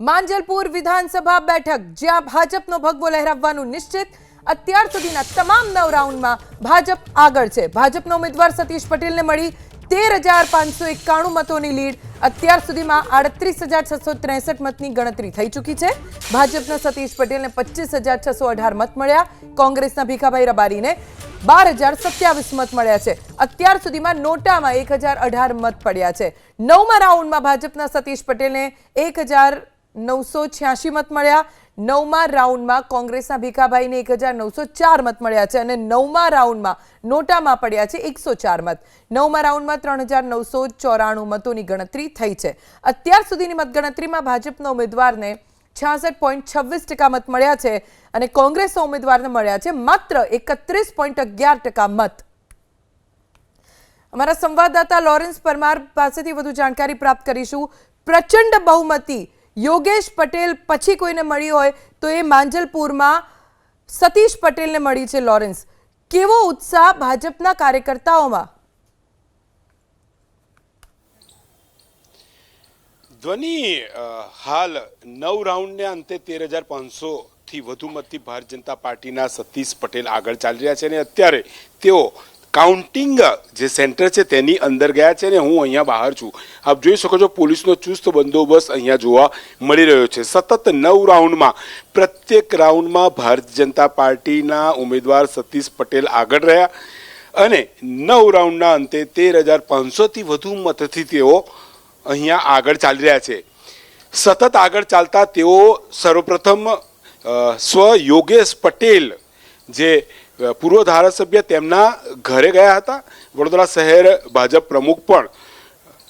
માંજલપુર વિધાનસભા બેઠક જ્યાં ભાજપનો ભગવો લહેરાવવાનું નિશ્ચિત। અત્યાર સુધીના તમામ 9 રાઉન્ડમાં ભાજપ આગળ છે। ભાજપનો ઉમેદવાર સતીશ પટેલને મળી 13,591 મતોની લીડ। અત્યાર સુધીમાં 38,663 મતની ગણતરી થઈ ચૂકી છે। ભાજપના સતીશ પટેલને 25,618 મત મળ્યા। કોંગ્રેસના ભીખાભાઈ રબારીને 12,027 મત મળ્યા છે। અત્યાર સુધીમાં નોટામાં 1,018 મત પડ્યા છે। 9મા રાઉન્ડમાં ભાજપના સતીશ પટેલને 1,986 મત મળ્યા। 9મા રાઉન્ડમાં કોંગ્રેસના ભીખાભાઈને 1,904 મત મળ્યા છે અને 9મા રાઉન્ડમાં નોટામાં પડ્યા છે 104 મત। 9મા રાઉન્ડમાં 3,994 મતોની ગણતરી થઈ છે। અત્યાર સુધીની મતગણતરીમાં ભાજપના ઉમેદવારને 66.26% મત મળ્યા છે અને કોંગ્રેસના ઉમેદવારને મળ્યા છે માત્ર 31.11% મત। અમારા સંવાદદાતા લોરેન્સ પરમાર પાસેથી વધુ જાણકારી પ્રાપ્ત કરીશું। પ્રચંડ બહુમતી યોગેશ પટેલ પછી કોઈને મળી હોય તો એ માંજલપુરમાં સતીશ પટેલને મળી છે। લોરેન્સ, કેવો ઉત્સાહ ભાજપના કાર્યકર્તાઓમાં? ધ્વનિ, હાલ 9 રાઉન્ડને અંતે 13,500 થી વધુ મતથી ભારતીય જનતા પાર્ટીના સતીશ પટેલ આગળ ચાલી રહ્યા છે અને અત્યારે તેઓ કાઉન્ટિંગ જે સેન્ટર છે તેની અંદર ગયા છે અને હું અહીંયા બહાર છું। આપ જોઈ શકો છો પોલીસનો ચુસ્ત બંદોબસ્ત અહીંયા જોવા મળી રહ્યો છે। સતત 9 રાઉન્ડમાં પ્રત્યેક રાઉન્ડમાં ભારતીય જનતા પાર્ટીના ઉમેદવાર સતીશ પટેલ આગળ રહ્યા અને 9 રાઉન્ડના અંતે 13,500 થી વધુ મતથી તેઓ અહીંયા આગળ ચાલી રહ્યા છે। સતત આગળ ચાલતા તેઓ સર્વપ્રથમ યોગેશ પટેલ જે પૂર્વ ધારાસભ્ય તેમના ઘરે ગયા હતા। વડોદરા શહેર ભાજપ પ્રમુખ પણ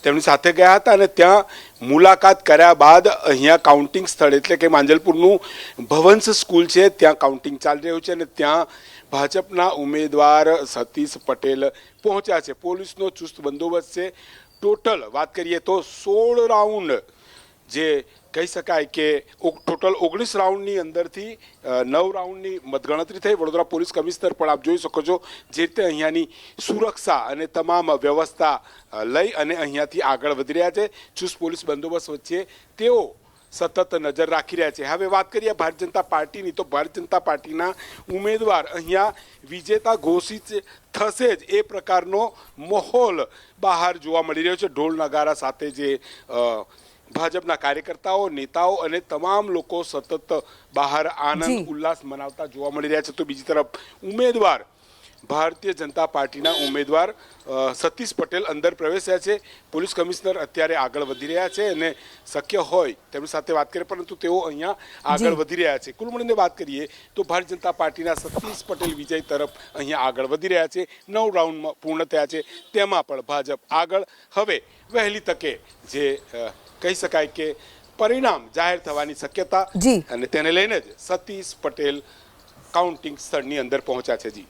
તેમની સાથે ગયા હતા અને ત્યાં મુલાકાત કર્યા બાદ અહીંયા કાઉન્ટિંગ સ્થળ એટલે કે માંજલપુરનું ભવંશ સ્કૂલ છે ત્યાં કાઉન્ટિંગ ચાલી રહ્યું છે અને ત્યાં ભાજપના ઉમેદવાર સતીશ પટેલ પહોંચ્યા છે। પોલીસનો ચુસ્ત બંદોબસ્ત છે। ટોટલ વાત કરીએ તો 16 રાઉન્ડ જે કહી શકાય કે ટોટલ 19 રાઉન્ડની અંદરથી 9 રાઉન્ડની મતગણતરી થઈ। વડોદરા પોલીસ કમિશનર પણ આપ જોઈ શકો છો જે રીતે અહીંયાની સુરક્ષા અને તમામ વ્યવસ્થા લઈ અને અહીંયાથી આગળ વધી રહ્યા છે। ચુસ્ત પોલીસ બંદોબસ્ત વચ્ચે તેઓ સતત નજર રાખી રહ્યા છે। હવે વાત કરીએ ભારતીય જનતા પાર્ટીની તો ભારતીય જનતા પાર્ટીના ઉમેદવાર અહીંયા વિજેતા ઘોષિત થશે જ એ પ્રકારનો માહોલ બહાર જોવા મળી રહ્યો છે। ઢોલ નગારા સાથે જે ભાજપના કાર્યકર્તાઓ, નેતાઓ અને તમામ લોકો સતત બહાર આનંદ ઉલ્લાસ મનાવતા જોવા મળી રહ્યા છે। તો બીજી તરફ ઉમેદવાર ભારતીય જનતા પાર્ટીના ઉમેદવાર સતીશ પટેલ અંદર પ્રવેશ્યા છે। પોલીસ કમિશનર અત્યારે આગળ વધી રહ્યા છે અને શક્ય હોય તેમની સાથે વાત કરીએ પરંતુ તેઓ અહીંયા આગળ વધી રહ્યા છે। કુલ મળીને વાત કરીએ તો ભારતીય જનતા પાર્ટીના સતીશ પટેલ વિજય તરફ અહીંયા આગળ વધી રહ્યા છે। 9 રાઉન્ડમાં પૂર્ણ થયા છે તેમાં પણ ભાજપ આગળ। હવે વહેલી તકે જે કહી શકાય કે પરિણામ જાહેર થવાની શક્યતા અને તેને લઈને જ સતીશ પટેલ કાઉન્ટિંગ સ્થળની અંદર પહોંચ્યા છે। જી।